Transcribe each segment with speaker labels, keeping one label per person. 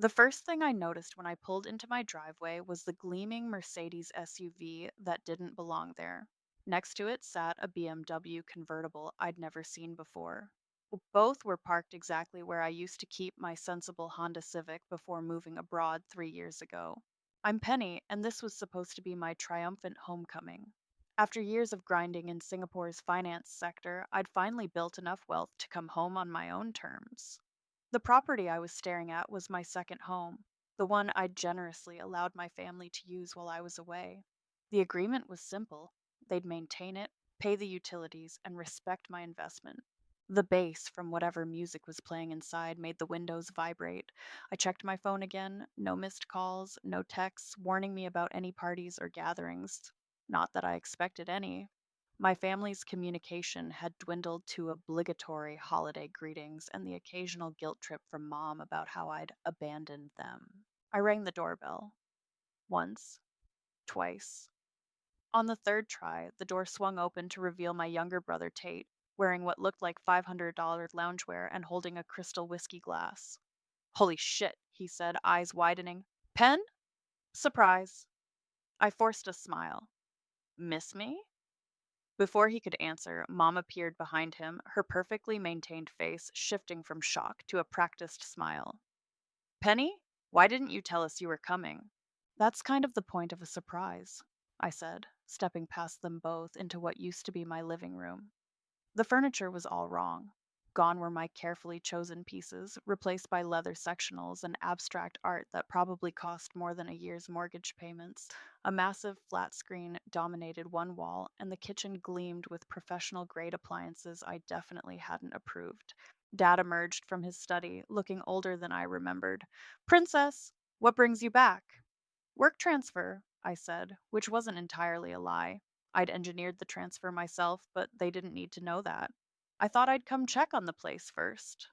Speaker 1: The first thing I noticed when I pulled into my driveway was the gleaming Mercedes SUV that didn't belong there. Next to it sat a BMW convertible I'd never seen before. Both were parked exactly where I used to keep my sensible Honda Civic before moving abroad 3 years ago. I'm Penny, and this was supposed to be my triumphant homecoming. After years of grinding in Singapore's finance sector, I'd finally built enough wealth to come home on my own terms. The property I was staring at was my second home, the one I'd generously allowed my family to use while I was away. The agreement was simple: they'd maintain it, pay the utilities, and respect my investment. The bass from whatever music was playing inside made the windows vibrate. I checked my phone again. No missed calls, no texts warning me about any parties or gatherings. Not that I expected any. My family's communication had dwindled to obligatory holiday greetings and the occasional guilt trip from mom about how I'd abandoned them. I rang the doorbell once, twice. On the third try, the door swung open to reveal my younger brother Tate, wearing what looked like $500 loungewear and holding a crystal whiskey glass. Holy shit, he said, eyes widening. Pen? Surprise. I forced a smile. Miss me? Before he could answer, Mom appeared behind him, her perfectly maintained face shifting from shock to a practiced smile. Penny, why didn't you tell us you were coming? That's kind of the point of a surprise, I said, stepping past them both into what used to be my living room. The furniture was all wrong. Gone were my carefully chosen pieces, replaced by leather sectionals and abstract art that probably cost more than a year's mortgage payments. A massive flat screen dominated one wall, and the kitchen gleamed with professional grade appliances I definitely hadn't approved. Dad emerged from his study, looking older than I remembered. Princess, what brings you back? Work transfer, I said, which wasn't entirely a lie. I'd engineered the transfer myself, but they didn't need to know that. I thought I'd come check on the place first.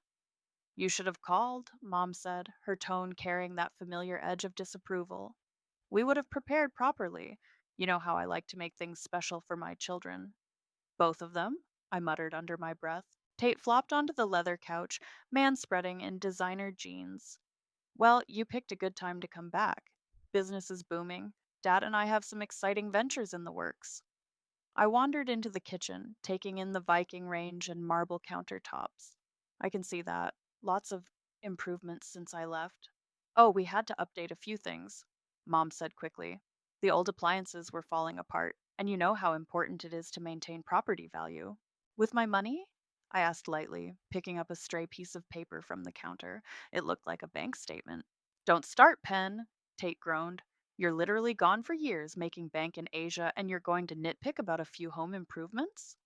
Speaker 1: You should have called, Mom said, her tone carrying that familiar edge of disapproval. We would have prepared properly. You know how I like to make things special for my children. Both of them? I muttered under my breath. Tate flopped onto the leather couch, man spreading in designer jeans. Well, you picked a good time to come back. Business is booming. Dad and I have some exciting ventures in the works. I wandered into the kitchen, taking in the Viking range and marble countertops. I can see that. Lots of improvements since I left. Oh, we had to update a few things, Mom said quickly. The old appliances were falling apart, and you know how important it is to maintain property value. With my money? I asked lightly, picking up a stray piece of paper from the counter. It looked like a bank statement. Don't start, Pen, Tate groaned. You're literally gone for years making bank in Asia, and you're going to nitpick about a few home improvements?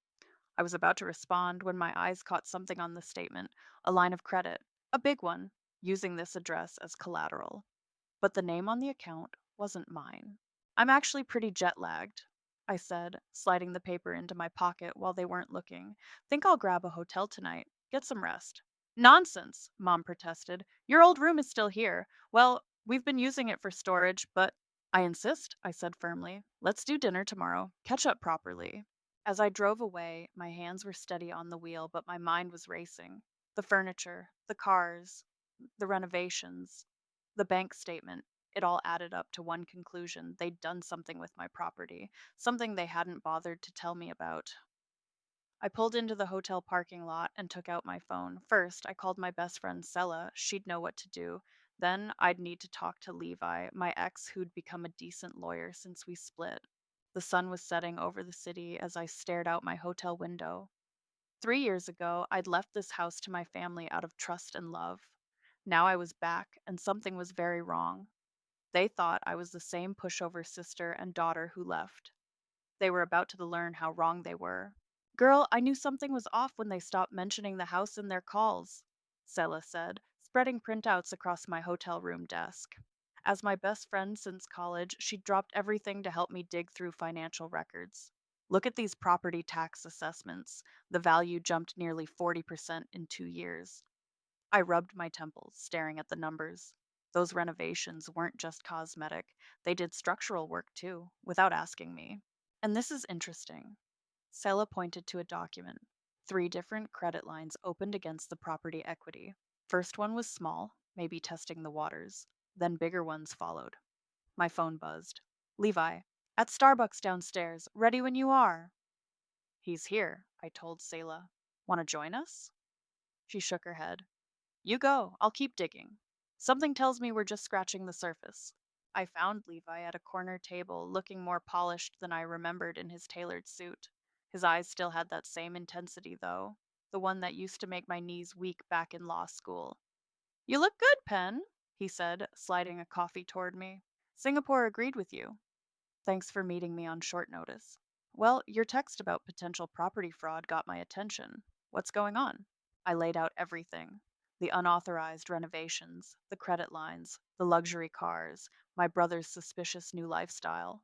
Speaker 1: I was about to respond when my eyes caught something on the statement: a line of credit, a big one, using this address as collateral. But the name on the account wasn't mine. I'm actually pretty jet lagged, I said, sliding the paper into my pocket while they weren't looking. Think I'll grab a hotel tonight. Get some rest. Nonsense, Mom protested. Your old room is still here. Well, we've been using it for storage, but I insist, I said firmly. Let's do dinner tomorrow. Catch up properly. As I drove away, my hands were steady on the wheel, but my mind was racing. The furniture, the cars, the renovations, the bank statement. It all added up to one conclusion: they'd done something with my property, something they hadn't bothered to tell me about. I pulled into the hotel parking lot and took out my phone. First, I called my best friend Sella. She'd know what to do. Then, I'd need to talk to Levi, my ex who'd become a decent lawyer since we split. The sun was setting over the city as I stared out my hotel window. 3 years ago, I'd left this house to my family out of trust and love. Now I was back, and something was very wrong. They thought I was the same pushover sister and daughter who left. They were about to learn how wrong they were. Girl, I knew something was off when they stopped mentioning the house in their calls, Sela said, spreading printouts across my hotel room desk. As my best friend since college, she dropped everything to help me dig through financial records. Look at these property tax assessments. The value jumped nearly 40% in 2 years. I rubbed my temples, staring at the numbers. Those renovations weren't just cosmetic, they did structural work too, without asking me. And this is interesting. Sela pointed to a document. 3 different credit lines opened against the property equity. First one was small, maybe testing the waters. Then bigger ones followed. My phone buzzed. Levi, at Starbucks downstairs, ready when you are. He's here, I told Selah. Want to join us? She shook her head. You go, I'll keep digging. Something tells me we're just scratching the surface. I found Levi at a corner table, looking more polished than I remembered in his tailored suit. His eyes still had that same intensity, though, the one that used to make my knees weak back in law school. You look good, Pen, he said, sliding a coffee toward me. Singapore agreed with you. Thanks for meeting me on short notice. Well, your text about potential property fraud got my attention. What's going on? I laid out everything: the unauthorized renovations, the credit lines, the luxury cars, my brother's suspicious new lifestyle.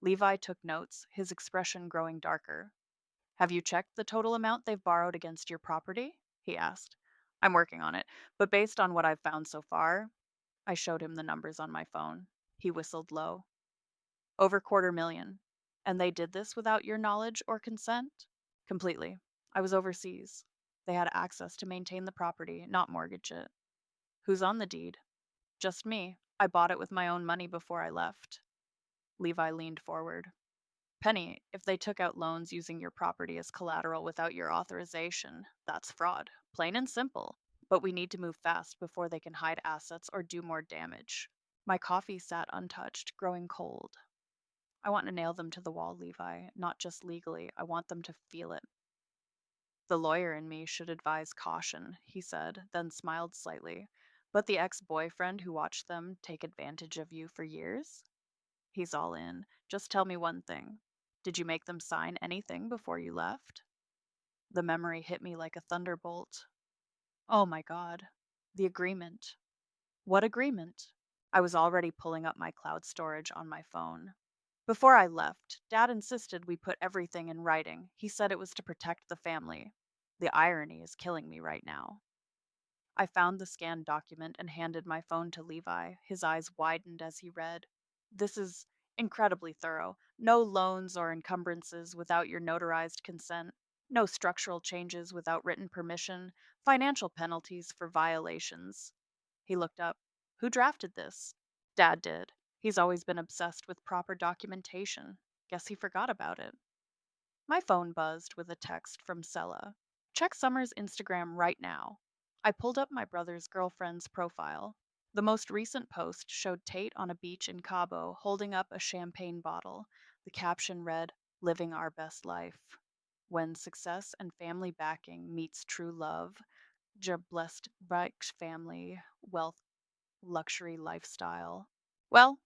Speaker 1: Levi took notes, his expression growing darker. Have you checked the total amount they've borrowed against your property? He asked. I'm working on it, but based on what I've found so far, I showed him the numbers on my phone. He whistled low. Over quarter million. And they did this without your knowledge or consent? Completely. I was overseas. They had access to maintain the property, not mortgage it. Who's on the deed? Just me. I bought it with my own money before I left. Levi leaned forward. Penny, if they took out loans using your property as collateral without your authorization, that's fraud. Plain and simple. But we need to move fast before they can hide assets or do more damage. My coffee sat untouched, growing cold. I want to nail them to the wall, Levi, not just legally. I want them to feel it. The lawyer in me should advise caution, he said, then smiled slightly. But the ex boyfriend who watched them take advantage of you for years? He's all in. Just tell me one thing. Did you make them sign anything before you left? The memory hit me like a thunderbolt. Oh my God. The agreement. What agreement? I was already pulling up my cloud storage on my phone. Before I left, Dad insisted we put everything in writing. He said it was to protect the family. The irony is killing me right now. I found the scanned document and handed my phone to Levi. His eyes widened as he read. This is incredibly thorough. No loans or encumbrances without your notarized consent. No structural changes without written permission. Financial penalties for violations. He looked up. Who drafted this? Dad did. He's always been obsessed with proper documentation. Guess he forgot about it. My phone buzzed with a text from Sella. Check Summer's Instagram right now. I pulled up my brother's girlfriend's profile. The most recent post showed Tate on a beach in Cabo holding up a champagne bottle. The caption read, Living Our Best Life. When success and family backing meets true love, your blessed rich family, wealth, luxury lifestyle. Well,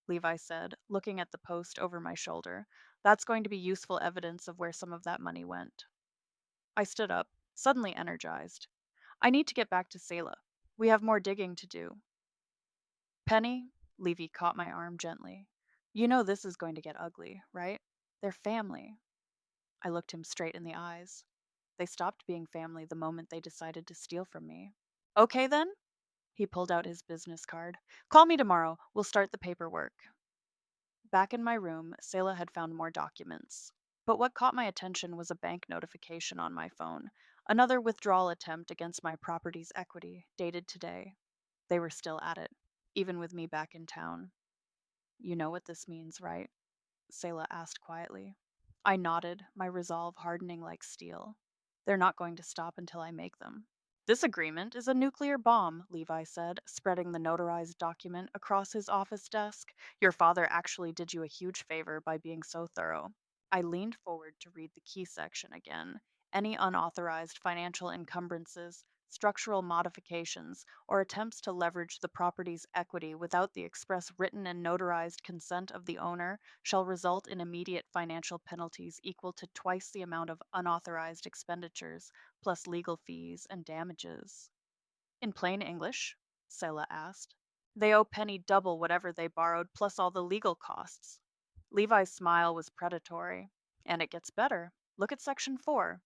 Speaker 1: Levi said, looking at the post over my shoulder, that's going to be useful evidence of where some of that money went. I stood up, suddenly energized. I need to get back to Selah. We have more digging to do. Penny, Levy caught my arm gently. You know this is going to get ugly, right? They're family. I looked him straight in the eyes. They stopped being family the moment they decided to steal from me. Okay then? He pulled out his business card. Call me tomorrow. We'll start the paperwork. Back in my room, Selah had found more documents. But what caught my attention was a bank notification on my phone. Another withdrawal attempt against my property's equity, dated today. They were still at it, even with me back in town. You know what this means, right? Selah asked quietly. I nodded, my resolve hardening like steel. They're not going to stop until I make them. This agreement is a nuclear bomb, Levi said, spreading the notarized document across his office desk. Your father actually did you a huge favor by being so thorough. I leaned forward to read the key section again. Any unauthorized financial encumbrances, structural modifications, or attempts to leverage the property's equity without the express written and notarized consent of the owner shall result in immediate financial penalties equal to twice the amount of unauthorized expenditures plus legal fees and damages. In plain English? Selah asked. They owe Penny double whatever they borrowed plus all the legal costs. Levi's smile was predatory. And it gets better. Look at Section 4.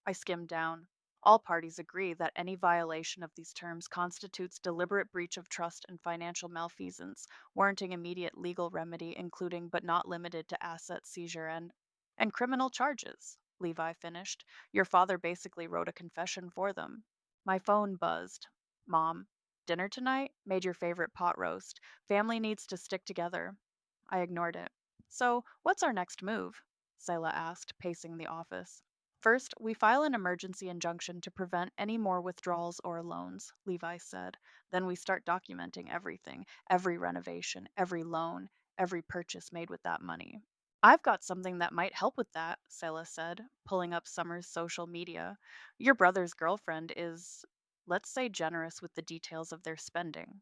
Speaker 1: I skimmed down. All parties agree that any violation of these terms constitutes deliberate breach of trust and financial malfeasance, warranting immediate legal remedy, including but not limited to asset seizure and criminal charges, Levi finished. Your father basically wrote a confession for them. My phone buzzed. Mom. Dinner tonight? Made your favorite pot roast. Family needs to stick together. I ignored it. So, what's our next move? Selah asked, pacing the office. First, we file an emergency injunction to prevent any more withdrawals or loans, Levi said. Then we start documenting everything, every renovation, every loan, every purchase made with that money. I've got something that might help with that, Selah said, pulling up Summer's social media. Your brother's girlfriend is, let's say, generous with the details of their spending.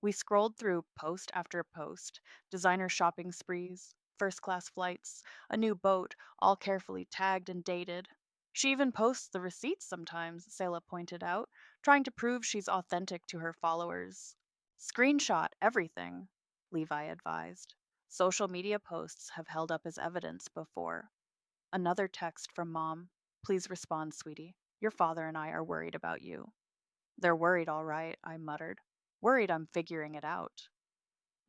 Speaker 1: We scrolled through post after post, designer shopping sprees, first class flights, a new boat, all carefully tagged and dated. She even posts the receipts sometimes, Selah pointed out, trying to prove she's authentic to her followers. Screenshot everything, Levi advised. Social media posts have held up as evidence before. Another text from Mom. Please respond, sweetie. Your father and I are worried about you. They're worried, all right, I muttered. Worried I'm figuring it out.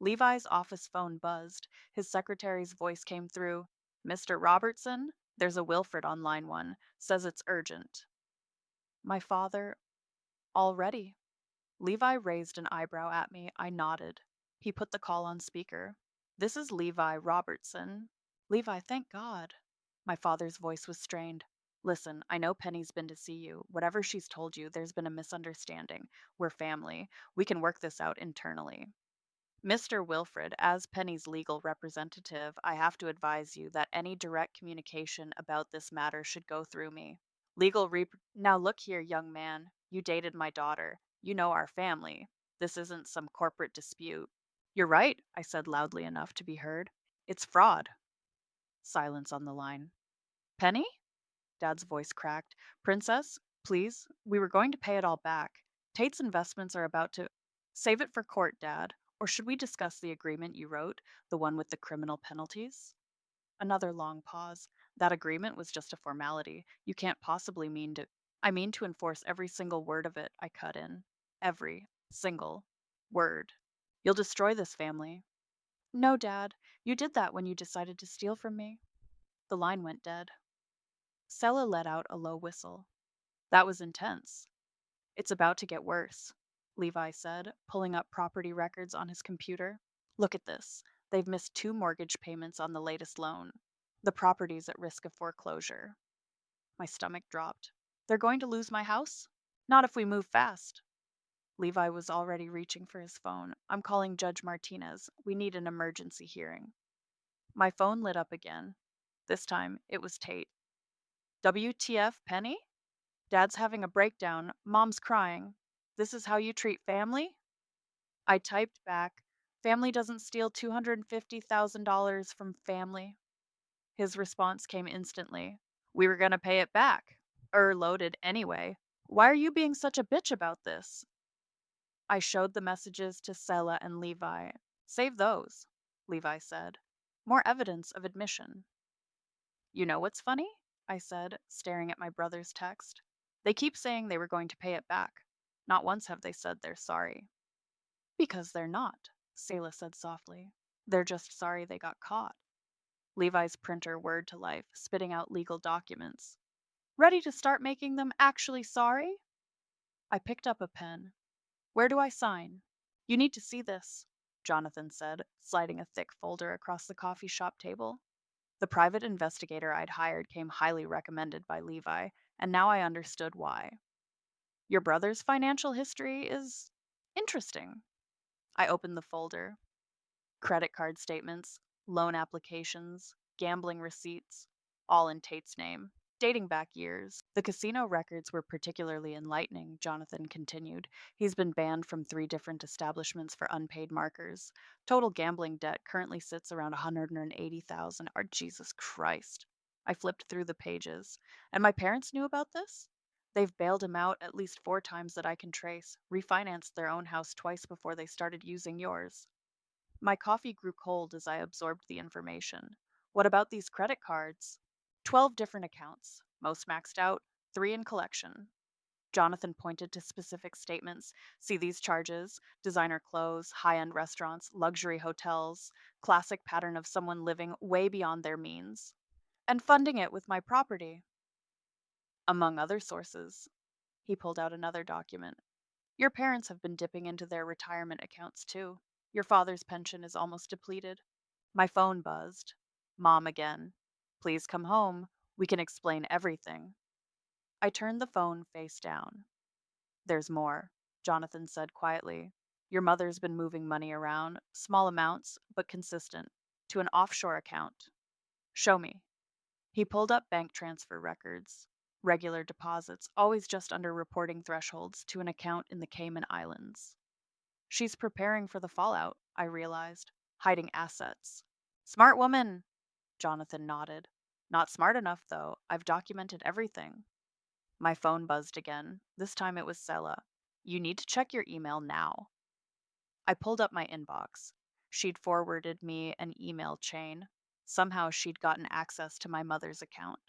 Speaker 1: Levi's office phone buzzed. His secretary's voice came through. Mr. Robertson? There's a Wilfred on line one. Says it's urgent. My father. Already. Levi raised an eyebrow at me. I nodded. He put the call on speaker. This is Levi Robertson. Levi, thank God. My father's voice was strained. Listen, I know Penny's been to see you. Whatever she's told you, there's been a misunderstanding. We're family. We can work this out internally. Mr. Wilfred, as Penny's legal representative, I have to advise you that any direct communication about this matter should go through me. Now look here, young man. You dated my daughter. You know our family. This isn't some corporate dispute. You're right, I said loudly enough to be heard. It's fraud. Silence on the line. Penny? Dad's voice cracked. Princess, please, we were going to pay it all back. Tate's investments are about to. Save it for court, Dad. Or should we discuss the agreement you wrote, the one with the criminal penalties? Another long pause. That agreement was just a formality. You can't possibly mean to. I mean to enforce every single word of it, I cut in. Every single word. You'll destroy this family. No, Dad. You did that when you decided to steal from me. The line went dead. Sella let out a low whistle. That was intense. It's about to get worse, Levi said, pulling up property records on his computer. Look at this. They've missed two mortgage payments on the latest loan. The property's at risk of foreclosure. My stomach dropped. They're going to lose my house? Not if we move fast. Levi was already reaching for his phone. I'm calling Judge Martinez. We need an emergency hearing. My phone lit up again. This time, it was Tate. WTF, Penny? Dad's having a breakdown. Mom's crying. This is how you treat family? I typed back, family doesn't steal $250,000 from family. His response came instantly. We were going to pay it back. Loaded anyway. Why are you being such a bitch about this? I showed the messages to Sela and Levi. Save those, Levi said. More evidence of admission. You know what's funny? I said, staring at my brother's text. They keep saying they were going to pay it back. Not once have they said they're sorry. Because they're not, Selah said softly. They're just sorry they got caught. Levi's printer whirred to life, spitting out legal documents. Ready to start making them actually sorry? I picked up a pen. Where do I sign? You need to see this, Jonathan said, sliding a thick folder across the coffee shop table. The private investigator I'd hired came highly recommended by Levi, and now I understood why. Your brother's financial history is interesting. I opened the folder. Credit card statements, loan applications, gambling receipts, all in Tate's name, dating back years. The casino records were particularly enlightening, Jonathan continued. He's been banned from 3 different establishments for unpaid markers. Total gambling debt currently sits around 180,000. Or Jesus Christ. I flipped through the pages. And my parents knew about this? They've bailed him out at least 4 times that I can trace, refinanced their own house twice before they started using yours. My coffee grew cold as I absorbed the information. What about these credit cards? 12 different accounts, most maxed out, 3 in collection. Jonathan pointed to specific statements. See these charges: designer clothes, high end restaurants, luxury hotels, classic pattern of someone living way beyond their means. And funding it with my property. Among other sources. He pulled out another document. Your parents have been dipping into their retirement accounts too. Your father's pension is almost depleted. My phone buzzed. Mom again. Please come home. We can explain everything. I turned the phone face down. There's more, Jonathan said quietly. Your mother's been moving money around, small amounts, but consistent, to an offshore account. Show me. He pulled up bank transfer records. Regular deposits, always just under reporting thresholds, to an account in the Cayman Islands. She's preparing for the fallout, I realized, hiding assets. Smart woman, Jonathan nodded. Not smart enough, though. I've documented everything. My phone buzzed again. This time it was Sela. You need to check your email now. I pulled up my inbox. She'd forwarded me an email chain. Somehow she'd gotten access to my mother's account.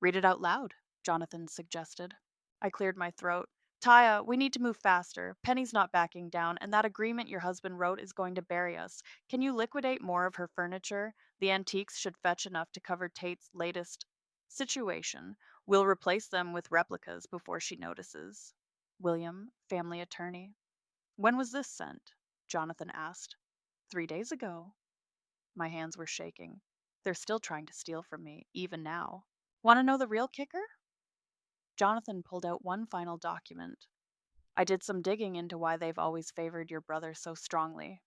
Speaker 1: Read it out loud, Jonathan suggested. I cleared my throat. Taya, we need to move faster. Penny's not backing down, and that agreement your husband wrote is going to bury us. Can you liquidate more of her furniture? The antiques should fetch enough to cover Tate's latest situation. We'll replace them with replicas before she notices. William, family attorney. When was this sent? Jonathan asked. 3 days ago. My hands were shaking. They're still trying to steal from me, even now. Want to know the real kicker? Jonathan pulled out one final document. I did some digging into why they've always favored your brother so strongly.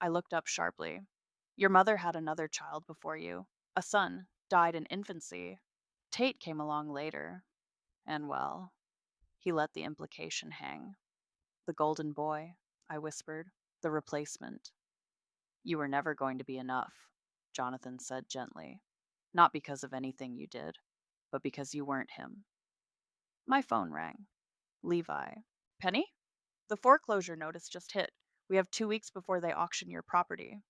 Speaker 1: I looked up sharply. Your mother had another child before you. A son, died in infancy. Tate came along later. And well, he let the implication hang. The golden boy, I whispered. The replacement. You were never going to be enough, Jonathan said gently. Not because of anything you did, but because you weren't him. My phone rang. Levi. Penny? The foreclosure notice just hit. We have 2 weeks before they auction your property.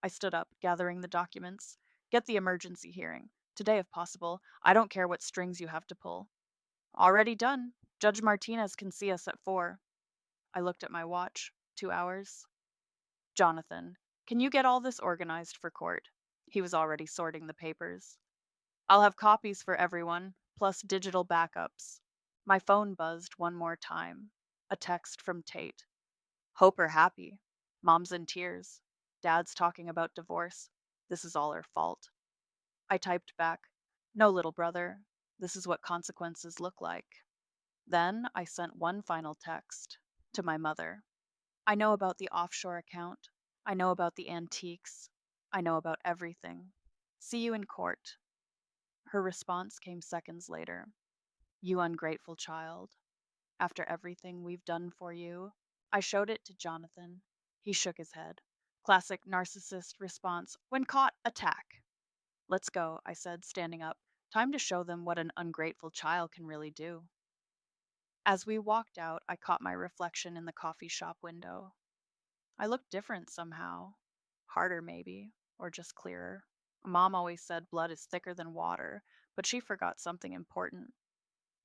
Speaker 1: I stood up, gathering the documents. Get the emergency hearing. Today, if possible. I don't care what strings you have to pull. Already done. Judge Martinez can see us at 4. I looked at my watch. 2 hours. Jonathan, can you get all this organized for court? He was already sorting the papers. I'll have copies for everyone, plus digital backups. My phone buzzed one more time. A text from Tate. Hope are happy. Mom's in tears. Dad's talking about divorce. This is all her fault. I typed back, no, little brother. This is what consequences look like. Then I sent one final text to my mother. I know about the offshore account. I know about the antiques. I know about everything. See you in court. Her response came seconds later. You ungrateful child. After everything we've done for you. I showed it to Jonathan. He shook his head. Classic narcissist response. When caught, attack. Let's go, I said, standing up. Time to show them what an ungrateful child can really do. As we walked out, I caught my reflection in the coffee shop window. I looked different somehow. Harder, maybe, or just clearer. Mom always said blood is thicker than water, but she forgot something important.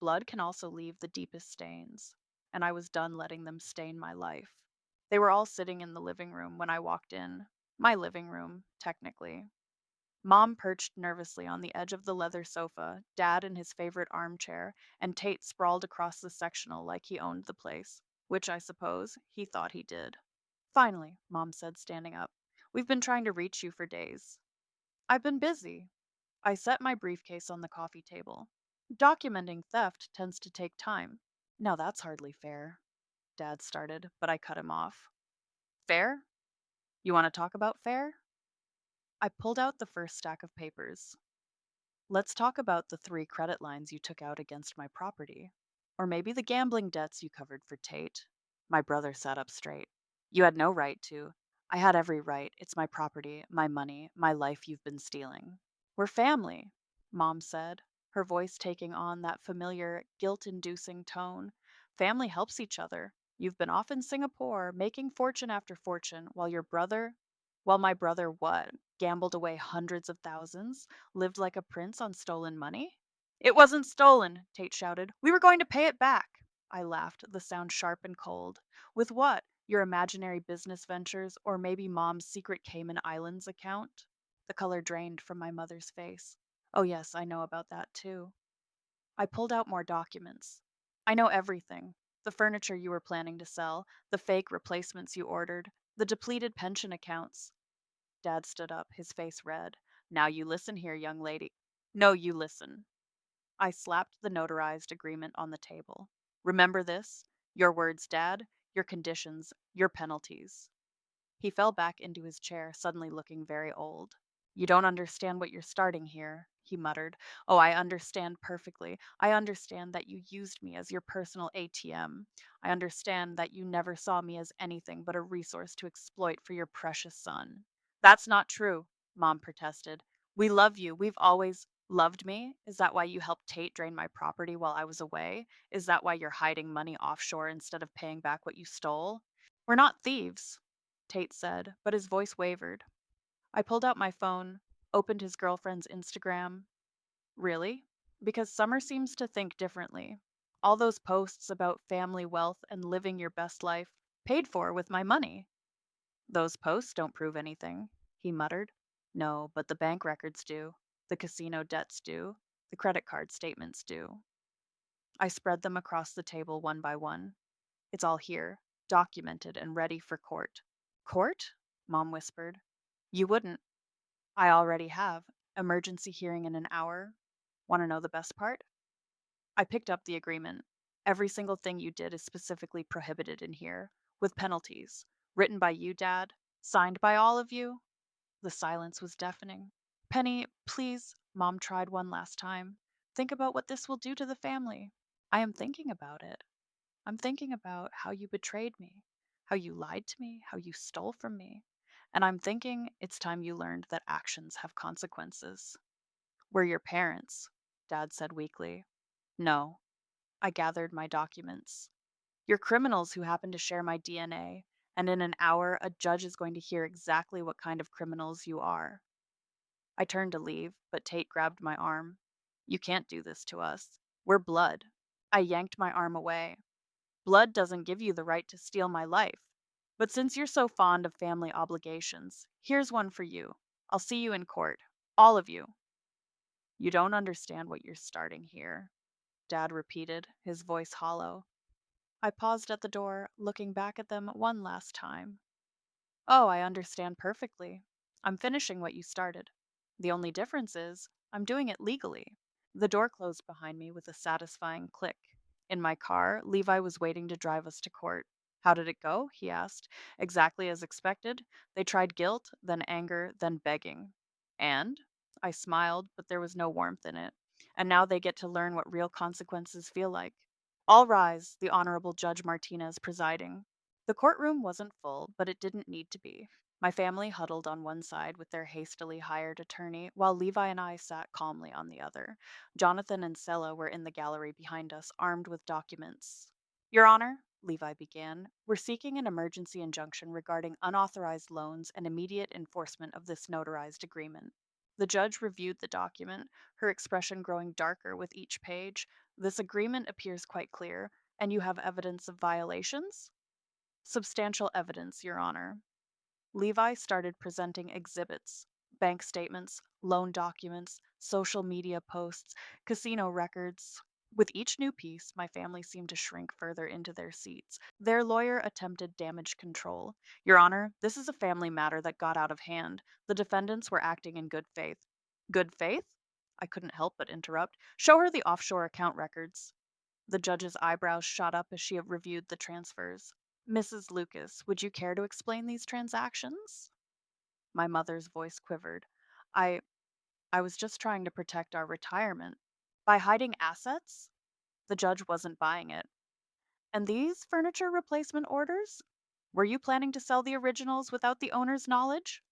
Speaker 1: Blood can also leave the deepest stains, and I was done letting them stain my life. They were all sitting in the living room when I walked in. My living room, technically. Mom perched nervously on the edge of the leather sofa, Dad in his favorite armchair, and Tate sprawled across the sectional like he owned the place, which I suppose he thought he did. Finally, Mom said, standing up. We've been trying to reach you for days. I've been busy. I set my briefcase on the coffee table. Documenting theft tends to take time. Now that's hardly fair, Dad started, but I cut him off. Fair? You want to talk about fair? I pulled out the first stack of papers. Let's talk about the 3 credit lines you took out against my property. Or maybe the gambling debts you covered for Tate. My brother sat up straight. You had no right to. I had every right. It's my property, my money, my life you've been stealing. We're family, Mom said, her voice taking on that familiar, guilt inducing tone. Family helps each other. You've been off in Singapore, making fortune after fortune, while my brother what? Gambled away hundreds of thousands? Lived like a prince on stolen money? It wasn't stolen, Tate shouted. We were going to pay it back. I laughed, the sound sharp and cold. With what? Your imaginary business ventures, or maybe Mom's secret Cayman Islands account? The color drained from my mother's face. Oh, yes, I know about that too. I pulled out more documents. I know everything. The furniture you were planning to sell, the fake replacements you ordered, the depleted pension accounts. Dad stood up, his face red. Now you listen here, young lady. No, you listen. I slapped the notarized agreement on the table. Remember this? Your words, Dad, your conditions, your penalties. He fell back into his chair, suddenly looking very old. You don't understand what you're starting here, he muttered. Oh, I understand perfectly. I understand that you used me as your personal ATM. I understand that you never saw me as anything but a resource to exploit for your precious son. That's not true, Mom protested. We love you. We've always loved me. Is that why you helped Tate drain my property while I was away? Is that why you're hiding money offshore instead of paying back what you stole? We're not thieves, Tate said, but his voice wavered. I pulled out my phone, opened his girlfriend's Instagram. Really? Because Summer seems to think differently. All those posts about family wealth and living your best life, paid for with my money. Those posts don't prove anything, he muttered. No, but the bank records do. The casino debts do. The credit card statements do. I spread them across the table one by one. It's all here, documented and ready for court. Court? Mom whispered. You wouldn't. I already have. Emergency hearing in an hour. Want to know the best part? I picked up the agreement. Every single thing you did is specifically prohibited in here, with penalties. Written by you, Dad. Signed by all of you. The silence was deafening. Penny, please, Mom tried one last time. Think about what this will do to the family. I am thinking about it. I'm thinking about how you betrayed me, how you lied to me, how you stole from me. And I'm thinking it's time you learned that actions have consequences. We're your parents, Dad said weakly. No. I gathered my documents. You're criminals who happen to share my DNA, and in an hour, a judge is going to hear exactly what kind of criminals you are. I turned to leave, but Tate grabbed my arm. You can't do this to us. We're blood. I yanked my arm away. Blood doesn't give you the right to steal my life. But since you're so fond of family obligations, here's one for you. I'll see you in court. All of you. You don't understand what you're starting here, Dad repeated, his voice hollow. I paused at the door, looking back at them one last time. Oh, I understand perfectly. I'm finishing what you started. The only difference is, I'm doing it legally. The door closed behind me with a satisfying click. In my car, Levi was waiting to drive us to court. How did it go? He asked. Exactly as expected. They tried guilt, then anger, then begging. And? I smiled, but there was no warmth in it. And now they get to learn what real consequences feel like. All rise, the Honorable Judge Martinez presiding. The courtroom wasn't full, but it didn't need to be. My family huddled on one side with their hastily hired attorney, while Levi and I sat calmly on the other. Jonathan and Sella were in the gallery behind us, armed with documents. Your Honor, Levi began, we're seeking an emergency injunction regarding unauthorized loans and immediate enforcement of this notarized agreement. The judge reviewed the document, her expression growing darker with each page. This agreement appears quite clear, and you have evidence of violations? Substantial evidence, Your Honor. Levi started presenting exhibits, bank statements, loan documents, social media posts, casino records. With each new piece, my family seemed to shrink further into their seats. Their lawyer attempted damage control. Your Honor, this is a family matter that got out of hand. The defendants were acting in good faith. Good faith? I couldn't help but interrupt. Show her the offshore account records. The judge's eyebrows shot up as she reviewed the transfers. Mrs. Lucas, would you care to explain these transactions? My mother's voice quivered. I I was just trying to protect our retirement. By hiding assets? The judge wasn't buying it. And these furniture replacement orders? Were you planning to sell the originals without the owner's knowledge?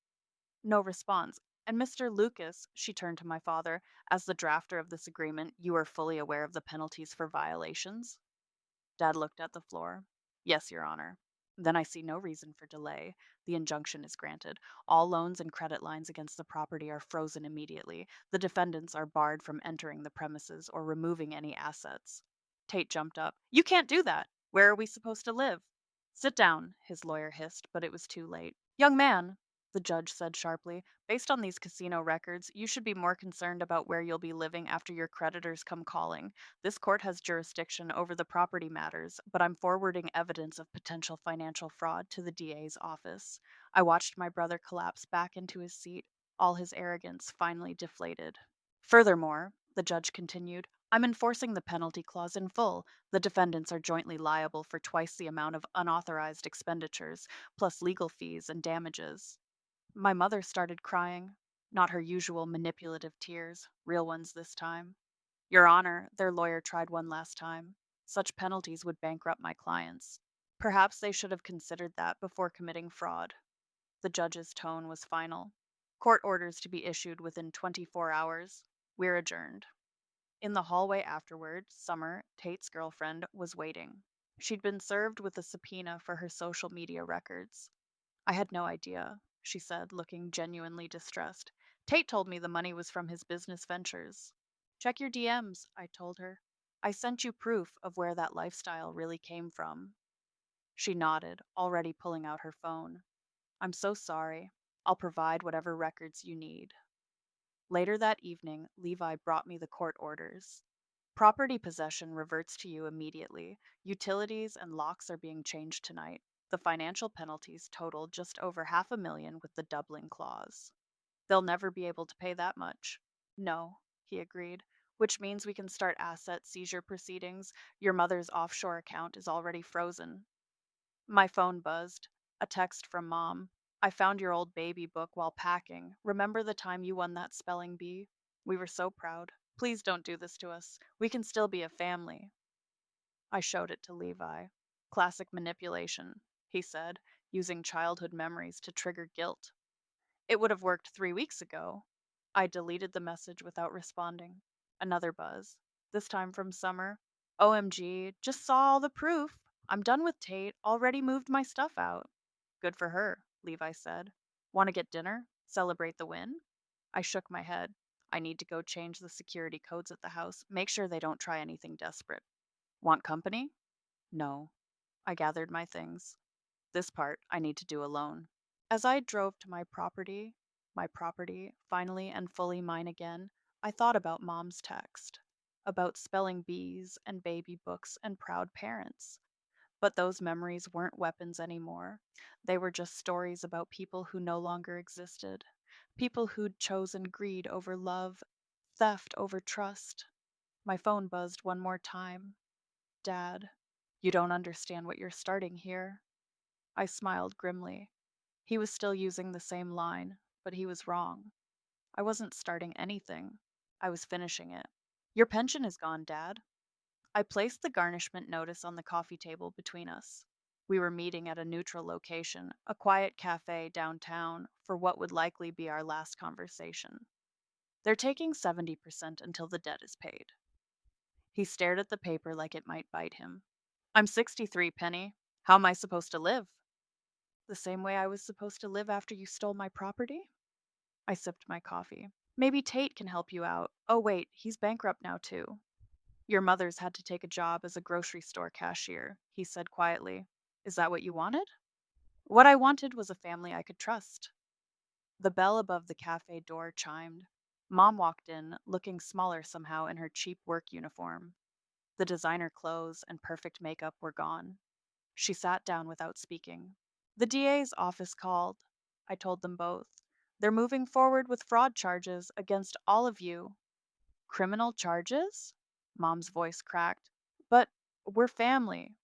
Speaker 1: No response. And Mr. Lucas, she turned to my father, as the drafter of this agreement, you are fully aware of the penalties for violations? Dad looked at the floor. Yes, Your Honor. Then I see no reason for delay. The injunction is granted. All loans and credit lines against the property are frozen immediately. The defendants are barred from entering the premises or removing any assets. Tate jumped up. You can't do that. Where are we supposed to live? Sit down, his lawyer hissed, but it was too late. Young man, The judge said sharply. Based on these casino records, you should be more concerned about where you'll be living after your creditors come calling. This court has jurisdiction over the property matters, but I'm forwarding evidence of potential financial fraud to the DA's office. I watched my brother collapse back into his seat, all his arrogance finally deflated. Furthermore, the judge continued, I'm enforcing the penalty clause in full. The defendants are jointly liable for twice the amount of unauthorized expenditures, plus legal fees and damages. My mother started crying, not her usual manipulative tears, real ones this time. Your Honor, their lawyer tried one last time. Such penalties would bankrupt my clients. Perhaps they should have considered that before committing fraud. The judge's tone was final. Court orders to be issued within 24 hours. We're adjourned. In the hallway afterward, Summer, Tate's girlfriend, was waiting. She'd been served with a subpoena for her social media records. I had no idea, she said, looking genuinely distressed. Tate told me the money was from his business ventures. Check your DMs, I told her. I sent you proof of where that lifestyle really came from. She nodded, already pulling out her phone. I'm so sorry. I'll provide whatever records you need. Later that evening, Levi brought me the court orders. Property possession reverts to you immediately. Utilities and locks are being changed tonight. The financial penalties total just over 500,000 with the doubling clause. They'll never be able to pay that much. No, he agreed, which means we can start asset seizure proceedings. Your mother's offshore account is already frozen. My phone buzzed. A text from Mom. I found your old baby book while packing. Remember the time you won that spelling bee? We were so proud. Please don't do this to us. We can still be a family. I showed it to Levi. Classic manipulation, he said, using childhood memories to trigger guilt. It would have worked 3 weeks ago. I deleted the message without responding. Another buzz, this time from Summer. OMG, just saw all the proof. I'm done with Tate, already moved my stuff out. Good for her, Levi said. Want to get dinner? Celebrate the win? I shook my head. I need to go change the security codes at the house, make sure they don't try anything desperate. Want company? No. I gathered my things. This part I need to do alone. As I drove to my property, finally and fully mine again, I thought about Mom's text, about spelling bees and baby books and proud parents. But those memories weren't weapons anymore. They were just stories about people who no longer existed, people who'd chosen greed over love, theft over trust. My phone buzzed one more time. Dad, you don't understand what you're starting here. I smiled grimly. He was still using the same line, but he was wrong. I wasn't starting anything. I was finishing it. Your pension is gone, Dad. I placed the garnishment notice on the coffee table between us. We were meeting at a neutral location, a quiet cafe downtown, for what would likely be our last conversation. They're taking 70% until the debt is paid. He stared at the paper like it might bite him. I'm 63, Penny. How am I supposed to live? The same way I was supposed to live after you stole my property? I sipped my coffee. Maybe Tate can help you out. Oh, wait, he's bankrupt now, too. Your mother's had to take a job as a grocery store cashier, he said quietly. Is that what you wanted? What I wanted was a family I could trust. The bell above the cafe door chimed. Mom walked in, looking smaller somehow in her cheap work uniform. The designer clothes and perfect makeup were gone. She sat down without speaking. The DA's office called. I told them both. They're moving forward with fraud charges against all of you. Criminal charges? Mom's voice cracked. But we're family.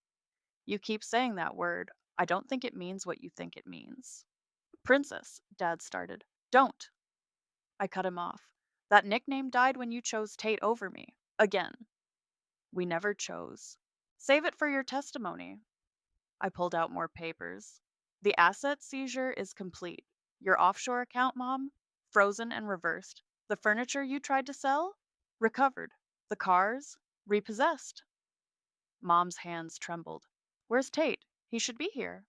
Speaker 1: You keep saying that word. I don't think it means what you think it means. Princess, Dad started. Don't. I cut him off. That nickname died when you chose Tate over me. Again. We never chose. Save it for your testimony. I pulled out more papers. The asset seizure is complete. Your offshore account, Mom? Frozen and reversed. The furniture you tried to sell? Recovered. The cars? Repossessed. Mom's hands trembled. Where's Tate? He should be here.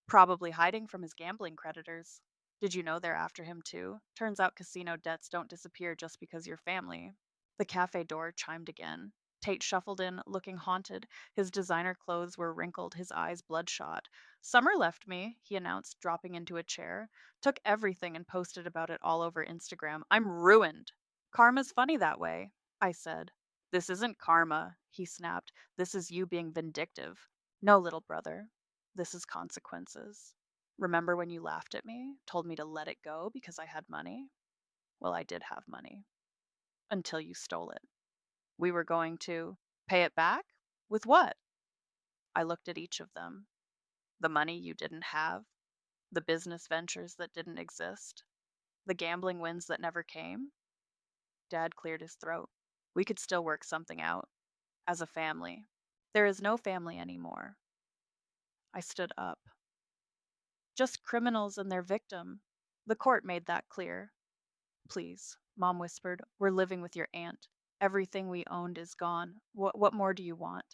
Speaker 1: Probably hiding from his gambling creditors. Did you know they're after him too? Turns out casino debts don't disappear just because you're family. The cafe door chimed again. Tate shuffled in, looking haunted. His designer clothes were wrinkled, his eyes bloodshot. Summer left me, he announced, dropping into a chair. Took everything and posted about it all over Instagram. I'm ruined. Karma's funny that way, I said. This isn't karma, he snapped. This is you being vindictive. No, little brother. This is consequences. Remember when you laughed at me, told me to let it go because I had money? Well, I did have money until you stole it. We were going to pay it back? With what? I looked at each of them. The money you didn't have, the business ventures that didn't exist, the gambling wins that never came. Dad cleared his throat. We could still work something out. As a family. There is no family anymore. I stood up. Just criminals and their victim. The court made that clear. Please, Mom whispered. We're living with your aunt. Everything we owned is gone. What more do you want?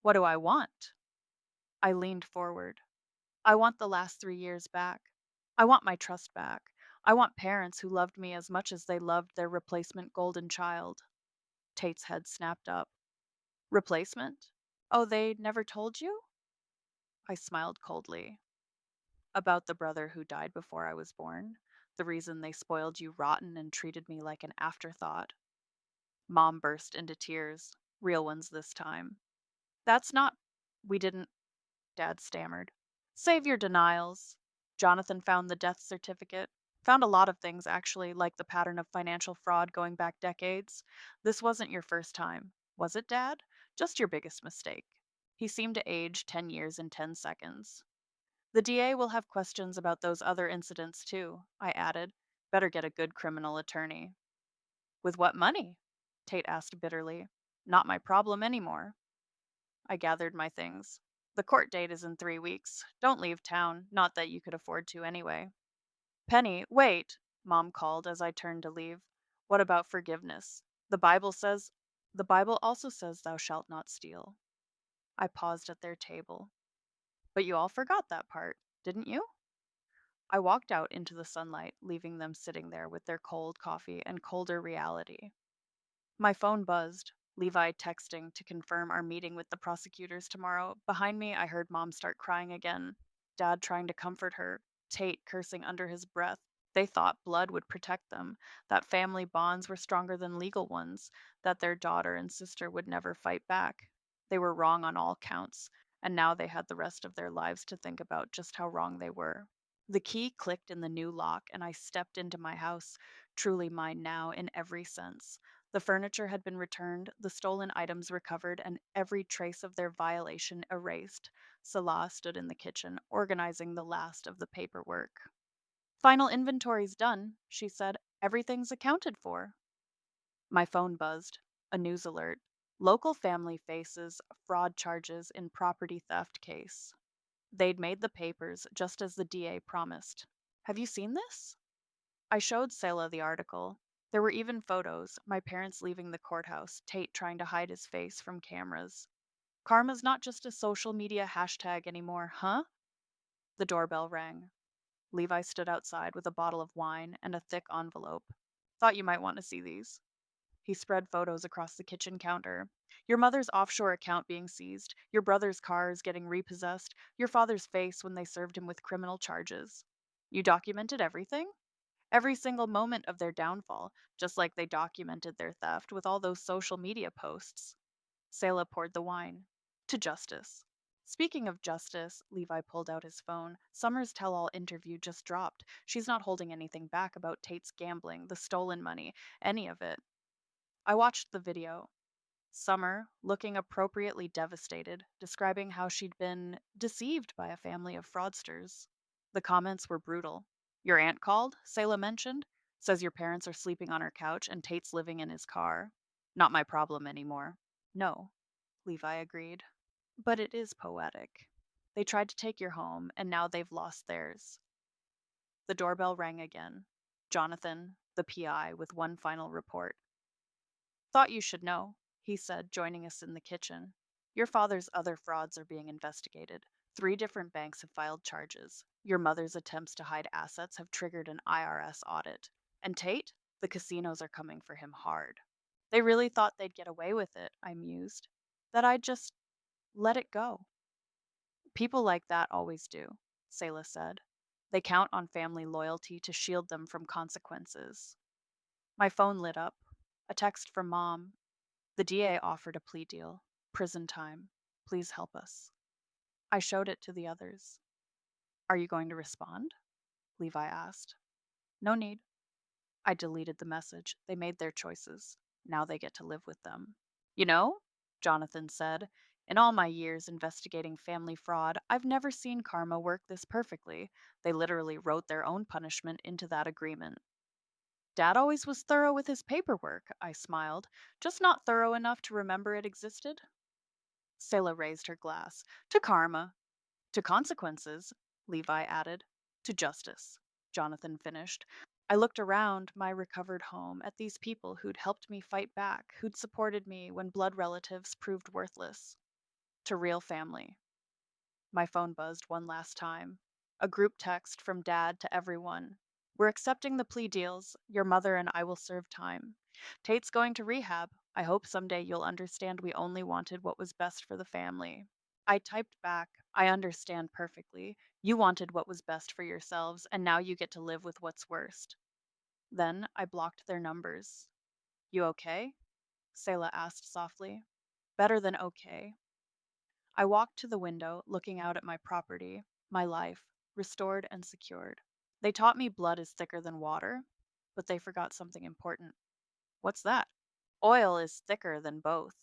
Speaker 1: What do I want? I leaned forward. I want the last 3 years back. I want my trust back. I want parents who loved me as much as they loved their replacement golden child. Tate's head snapped up. Replacement? Oh, they never told you? I smiled coldly. About the brother who died before I was born. The reason they spoiled you rotten and treated me like an afterthought. Mom burst into tears, real ones this time. That's not. We didn't, Dad stammered. Save your denials. Jonathan found the death certificate. Found a lot of things, actually, like the pattern of financial fraud going back decades. This wasn't your first time, was it, Dad? Just your biggest mistake. He seemed to age 10 years in 10 seconds. The DA will have questions about those other incidents, too, I added. Better get a good criminal attorney. With what money? Tate asked bitterly. Not my problem anymore. I gathered my things. The court date is in 3 weeks. Don't leave town, not that you could afford to anyway. Penny, wait, Mom called as I turned to leave. What about forgiveness? The Bible says, the Bible also says thou shalt not steal. I paused at their table. But you all forgot that part, didn't you? I walked out into the sunlight, leaving them sitting there with their cold coffee and colder reality. My phone buzzed, Levi texting to confirm our meeting with the prosecutors tomorrow. Behind me, I heard Mom start crying again. Dad trying to comfort her, Tate cursing under his breath. They thought blood would protect them, that family bonds were stronger than legal ones, that their daughter and sister would never fight back. They were wrong on all counts, and now they had the rest of their lives to think about just how wrong they were. The key clicked in the new lock, and I stepped into my house, truly mine now in every sense. The furniture had been returned, the stolen items recovered, and every trace of their violation erased. Salah stood in the kitchen, organizing the last of the paperwork. Final inventory's done, she said. Everything's accounted for. My phone buzzed. A news alert. Local family faces fraud charges in property theft case. They'd made the papers just as the DA promised. Have you seen this? I showed Selah the article. There were even photos, my parents leaving the courthouse, Tate trying to hide his face from cameras. Karma's not just a social media hashtag anymore, huh? The doorbell rang. Levi stood outside with a bottle of wine and a thick envelope. Thought you might want to see these. He spread photos across the kitchen counter. Your mother's offshore account being seized, your brother's cars getting repossessed, your father's face when they served him with criminal charges. You documented everything? Every single moment of their downfall, just like they documented their theft with all those social media posts. Selah poured the wine. To justice. Speaking of justice, Levi pulled out his phone. Summer's tell all interview just dropped. She's not holding anything back about Tate's gambling, the stolen money, any of it. I watched the video. Summer, looking appropriately devastated, describing how she'd been deceived by a family of fraudsters. The comments were brutal. Your aunt called, Selah mentioned. Says your parents are sleeping on her couch and Tate's living in his car. Not my problem anymore. No, Levi agreed. But it is poetic. They tried to take your home, and now they've lost theirs. The doorbell rang again. Jonathan, the PI, with one final report. Thought you should know, he said, joining us in the kitchen. Your father's other frauds are being investigated. 3 different banks have filed charges. Your mother's attempts to hide assets have triggered an IRS audit. And Tate? The casinos are coming for him hard. They really thought they'd get away with it, I mused. That I'd just let it go. People like that always do, Selah said. They count on family loyalty to shield them from consequences. My phone lit up. A text from Mom. The DA offered a plea deal. Prison time. Please help us. I showed it to the others. Are you going to respond? Levi asked. No need. I deleted the message. They made their choices. Now they get to live with them. You know, Jonathan said, in all my years investigating family fraud, I've never seen karma work this perfectly. They literally wrote their own punishment into that agreement. Dad always was thorough with his paperwork, I smiled, just not thorough enough to remember it existed. Selah raised her glass. To karma. To consequences, Levi added. To justice, Jonathan finished. I looked around my recovered home at these people who'd helped me fight back, who'd supported me when blood relatives proved worthless. To real family. My phone buzzed one last time. A group text from Dad to everyone. We're accepting the plea deals. Your mother and I will serve time. Tate's going to rehab. I hope someday you'll understand we only wanted what was best for the family. I typed back, I understand perfectly. You wanted what was best for yourselves, and now you get to live with what's worst. Then I blocked their numbers. You okay? Selah asked softly. Better than okay. I walked to the window, looking out at my property, my life, restored and secured. They taught me blood is thicker than water, but they forgot something important. What's that? Oil is thicker than both.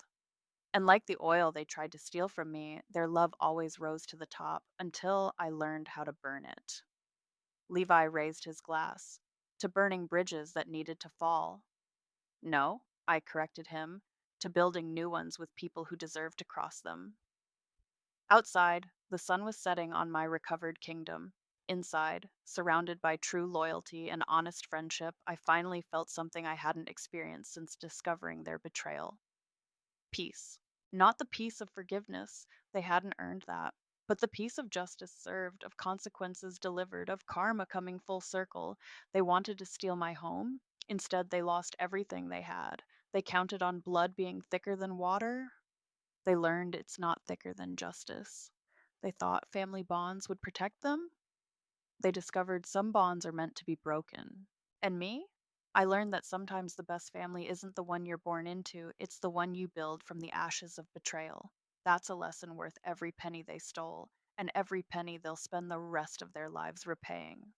Speaker 1: And like the oil they tried to steal from me, their love always rose to the top until I learned how to burn it. Levi raised his glass. To burning bridges that needed to fall. No, I corrected him, to building new ones with people who deserve to cross them. Outside, the sun was setting on my recovered kingdom. Inside, surrounded by true loyalty and honest friendship, I finally felt something I hadn't experienced since discovering their betrayal. Peace. Not the peace of forgiveness, they hadn't earned that, but the peace of justice served, of consequences delivered, of karma coming full circle. They wanted to steal my home. Instead, they lost everything they had. They counted on blood being thicker than water. They learned it's not thicker than justice. They thought family bonds would protect them. They discovered some bonds are meant to be broken. And me? I learned that sometimes the best family isn't the one you're born into, it's the one you build from the ashes of betrayal. That's a lesson worth every penny they stole, and every penny they'll spend the rest of their lives repaying.